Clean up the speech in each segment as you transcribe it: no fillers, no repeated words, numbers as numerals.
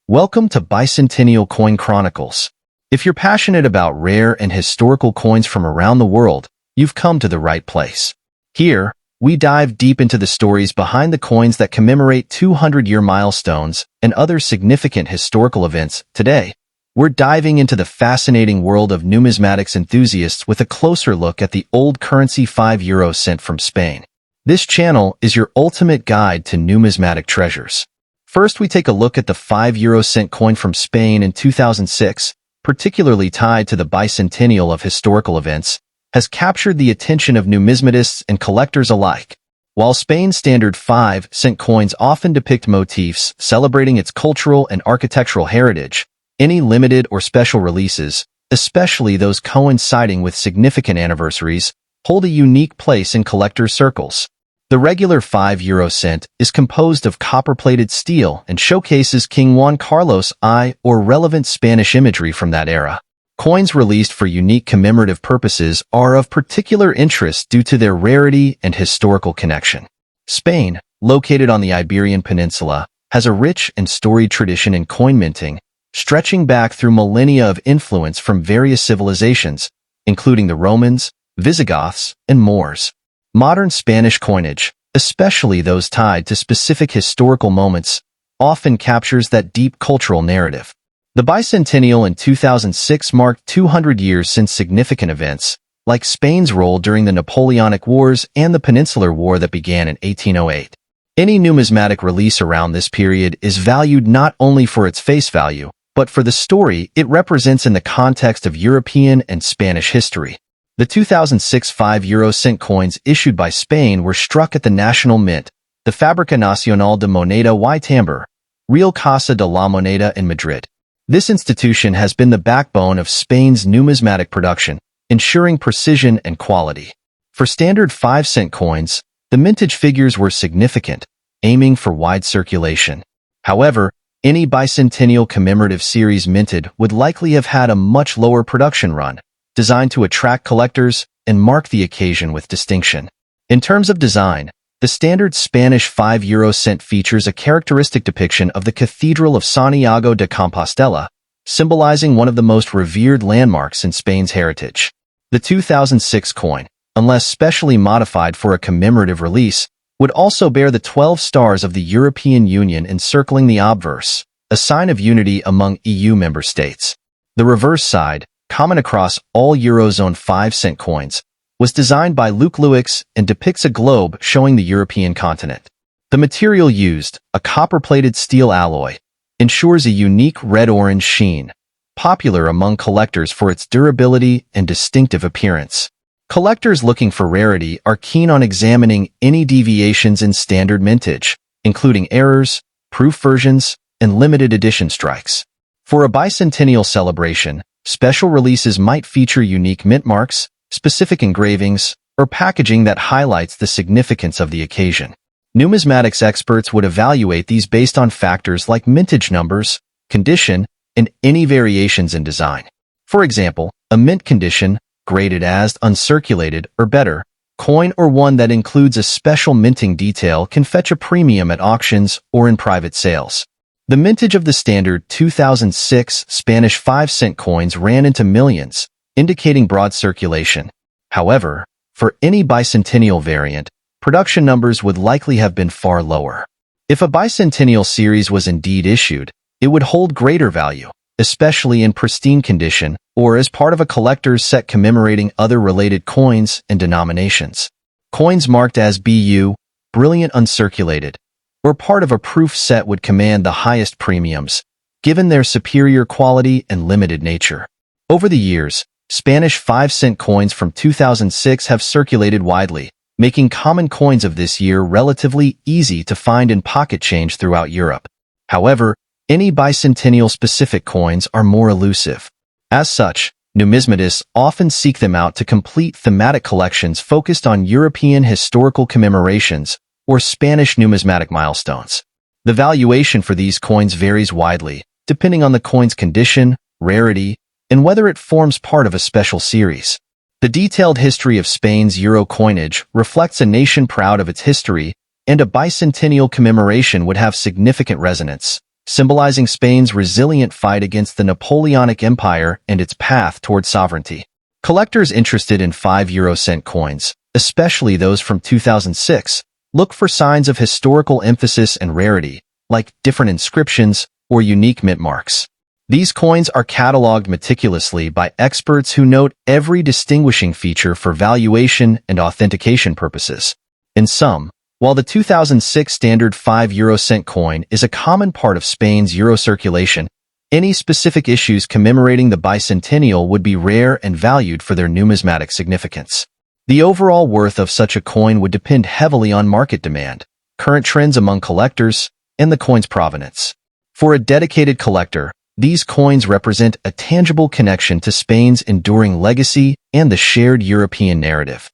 Welcome to Bicentennial Coin Chronicles. If you're passionate about rare and historical coins from around the world, you've come to the right place. Here, we dive deep into the stories behind the coins that commemorate 200-year milestones and other significant historical events. Today, we're diving into the fascinating world of numismatics enthusiasts with a closer look at the old currency 5 euro cent from Spain. This channel is your ultimate guide to numismatic treasures. First, we take a look at the 5 euro cent coin from Spain in 2006, particularly tied to the bicentennial of historical events, has captured the attention of numismatists and collectors alike. While Spain's standard 5-cent coins often depict motifs celebrating its cultural and architectural heritage, any limited or special releases, especially those coinciding with significant anniversaries, hold a unique place in collectors' circles. The regular 5 euro cent is composed of copper-plated steel and showcases King Juan Carlos I or relevant Spanish imagery from that era. Coins released for unique commemorative purposes are of particular interest due to their rarity and historical connection. Spain, located on the Iberian Peninsula, has a rich and storied tradition in coin minting, stretching back through millennia of influence from various civilizations, including the Romans, Visigoths, and Moors. Modern Spanish coinage, especially those tied to specific historical moments, often captures that deep cultural narrative. The bicentennial in 2006 marked 200 years since significant events, like Spain's role during the Napoleonic Wars and the Peninsular War that began in 1808. Any numismatic release around this period is valued not only for its face value, but for the story it represents in the context of European and Spanish history. The 2006 5 euro cent coins issued by Spain were struck at the National Mint, the Fábrica Nacional de Moneda y Timbre, Real Casa de la Moneda in Madrid. This institution has been the backbone of Spain's numismatic production, ensuring precision and quality. For standard 5-cent coins, the mintage figures were significant, aiming for wide circulation. However, any bicentennial commemorative series minted would likely have had a much lower production run, designed to attract collectors and mark the occasion with distinction. In terms of design, the standard Spanish 5 euro cent features a characteristic depiction of the Cathedral of Santiago de Compostela, symbolizing one of the most revered landmarks in Spain's heritage. The 2006 coin, unless specially modified for a commemorative release, would also bear the 12 stars of the European Union encircling the obverse, a sign of unity among EU member states. The reverse side, common across all Eurozone 5-cent coins, was designed by Luc Louix and depicts a globe showing the European continent. The material used, a copper-plated steel alloy, ensures a unique red-orange sheen, popular among collectors for its durability and distinctive appearance. Collectors looking for rarity are keen on examining any deviations in standard mintage, including errors, proof versions, and limited edition strikes. For a bicentennial celebration, special releases might feature unique mint marks, specific engravings, or packaging that highlights the significance of the occasion. Numismatics experts would evaluate these based on factors like mintage numbers, condition, and any variations in design. For example, a mint condition, graded as uncirculated or better, coin or one that includes a special minting detail can fetch a premium at auctions or in private sales. The mintage of the standard 2006 Spanish 5-cent coins ran into millions, indicating broad circulation. However, for any bicentennial variant, production numbers would likely have been far lower. If a bicentennial series was indeed issued, it would hold greater value, especially in pristine condition or as part of a collector's set commemorating other related coins and denominations. Coins marked as BU, brilliant uncirculated, or part of a proof set would command the highest premiums, given their superior quality and limited nature. Over the years, Spanish 5-cent coins from 2006 have circulated widely, making common coins of this year relatively easy to find in pocket change throughout Europe. However, any bicentennial-specific coins are more elusive. As such, numismatists often seek them out to complete thematic collections focused on European historical commemorations or Spanish numismatic milestones. The valuation for these coins varies widely, depending on the coin's condition, rarity, and whether it forms part of a special series. The detailed history of Spain's euro coinage reflects a nation proud of its history, and a bicentennial commemoration would have significant resonance, symbolizing Spain's resilient fight against the Napoleonic Empire and its path toward sovereignty. Collectors interested in 5-euro-cent coins, especially those from 2006, look for signs of historical emphasis and rarity, like different inscriptions or unique mint marks. These coins are cataloged meticulously by experts who note every distinguishing feature for valuation and authentication purposes. In sum, while the 2006 standard 5-euro-cent coin is a common part of Spain's euro circulation, any specific issues commemorating the Bicentennial would be rare and valued for their numismatic significance. The overall worth of such a coin would depend heavily on market demand, current trends among collectors, and the coin's provenance. For a dedicated collector, these coins represent a tangible connection to Spain's enduring legacy and the shared European narrative.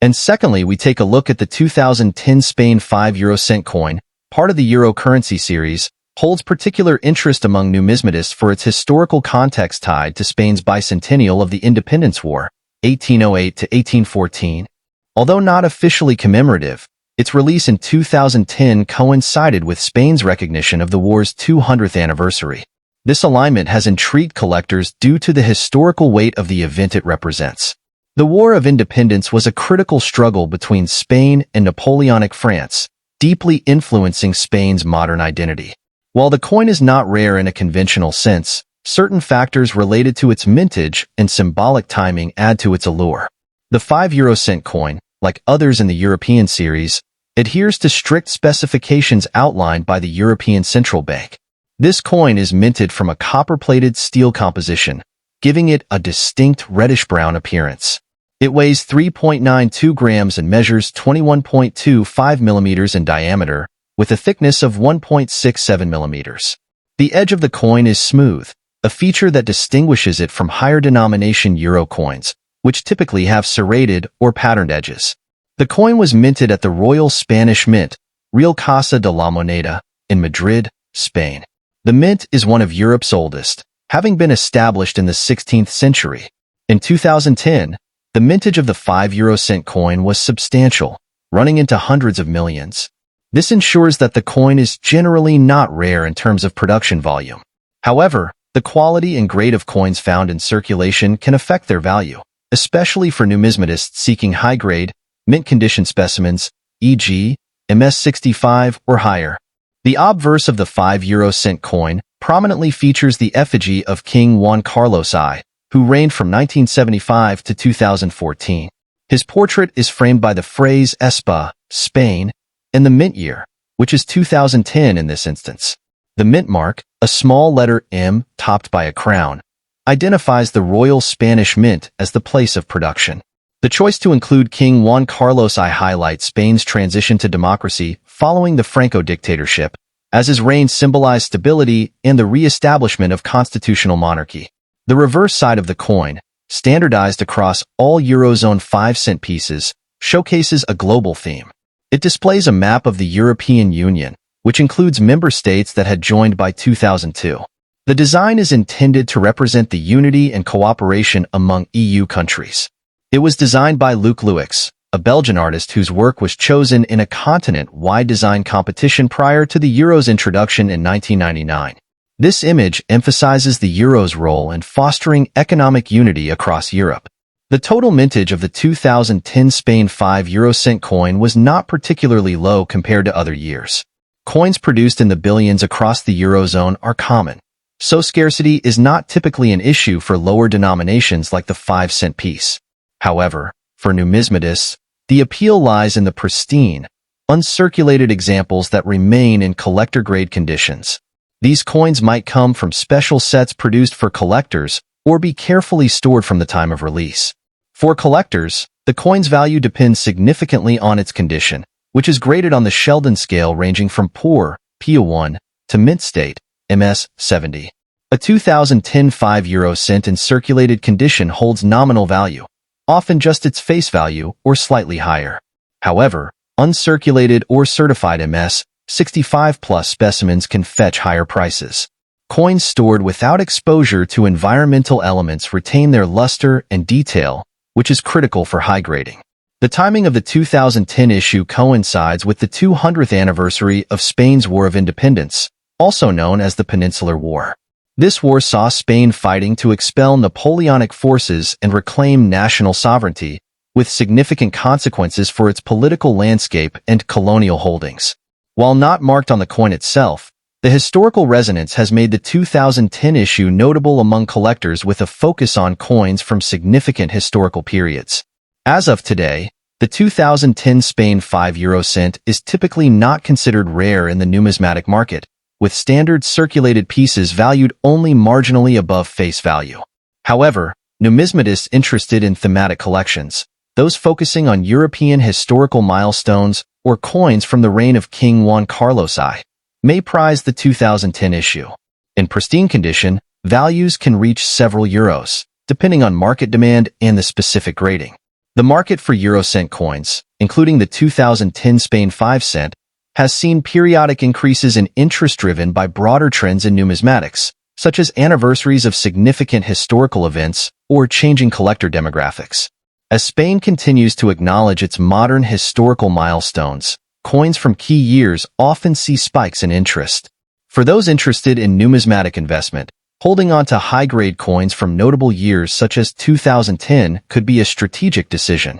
And secondly, we take a look at the 2010 Spain 5-euro-cent coin, part of the euro currency series, holds particular interest among numismatists for its historical context tied to Spain's bicentennial of the Independence War, 1808 to 1814. Although not officially commemorative, its release in 2010 coincided with Spain's recognition of the war's 200th anniversary. This alignment has intrigued collectors due to the historical weight of the event it represents. The War of Independence was a critical struggle between Spain and Napoleonic France, deeply influencing Spain's modern identity. While the coin is not rare in a conventional sense, certain factors related to its mintage and symbolic timing add to its allure. The 5-euro-cent coin, like others in the European series, adheres to strict specifications outlined by the European Central Bank. This coin is minted from a copper-plated steel composition, giving it a distinct reddish-brown appearance. It weighs 3.92 grams and measures 21.25 millimeters in diameter, with a thickness of 1.67 millimeters. The edge of the coin is smooth, a feature that distinguishes it from higher-denomination euro coins, which typically have serrated or patterned edges. The coin was minted at the Royal Spanish Mint, Real Casa de la Moneda, in Madrid, Spain. The mint is one of Europe's oldest, having been established in the 16th century. In 2010, the mintage of the 5-euro-cent coin was substantial, running into hundreds of millions. This ensures that the coin is generally not rare in terms of production volume. However, the quality and grade of coins found in circulation can affect their value, especially for numismatists seeking high-grade, mint-condition specimens, e.g., MS65 or higher. The obverse of the 5-euro-cent coin prominently features the effigy of King Juan Carlos I, who reigned from 1975 to 2014. His portrait is framed by the phrase Espa, Spain, and the mint year, which is 2010 in this instance. The mint mark, a small letter M topped by a crown, identifies the Royal Spanish Mint as the place of production. The choice to include King Juan Carlos I highlights Spain's transition to democracy following the Franco dictatorship, as his reign symbolized stability and the re-establishment of constitutional monarchy. The reverse side of the coin, standardized across all Eurozone 5-cent pieces, showcases a global theme. It displays a map of the European Union, which includes member states that had joined by 2002. The design is intended to represent the unity and cooperation among EU countries. It was designed by Luc Louix, a Belgian artist whose work was chosen in a continent-wide design competition prior to the Euro's introduction in 1999. This image emphasizes the Euro's role in fostering economic unity across Europe. The total mintage of the 2010 Spain 5-euro-cent coin was not particularly low compared to other years. Coins produced in the billions across the Eurozone are common, so scarcity is not typically an issue for lower denominations like the 5-cent piece. However, for numismatists, the appeal lies in the pristine, uncirculated examples that remain in collector-grade conditions. These coins might come from special sets produced for collectors or be carefully stored from the time of release. For collectors, the coin's value depends significantly on its condition, which is graded on the Sheldon scale ranging from poor, PA1, to mint state, MS70. A 2010 5-euro-cent in circulated condition holds nominal value, often just its face value or slightly higher. However, uncirculated or certified MS65+ specimens can fetch higher prices. Coins stored without exposure to environmental elements retain their luster and detail, which is critical for high grading. The timing of the 2010 issue coincides with the 200th anniversary of Spain's War of Independence, also known as the Peninsular War. This war saw Spain fighting to expel Napoleonic forces and reclaim national sovereignty, with significant consequences for its political landscape and colonial holdings. While not marked on the coin itself, the historical resonance has made the 2010 issue notable among collectors with a focus on coins from significant historical periods. As of today, the 2010 Spain 5 euro cent is typically not considered rare in the numismatic market, with standard circulated pieces valued only marginally above face value. However, numismatists interested in thematic collections, those focusing on European historical milestones or coins from the reign of King Juan Carlos I, may prize the 2010 issue. In pristine condition, values can reach several euros, depending on market demand and the specific grading. The market for Eurocent coins, including the 2010 Spain 5 cent, has seen periodic increases in interest driven by broader trends in numismatics, such as anniversaries of significant historical events or changing collector demographics. As Spain continues to acknowledge its modern historical milestones, coins from key years often see spikes in interest. For those interested in numismatic investment, holding on to high-grade coins from notable years such as 2010 could be a strategic decision.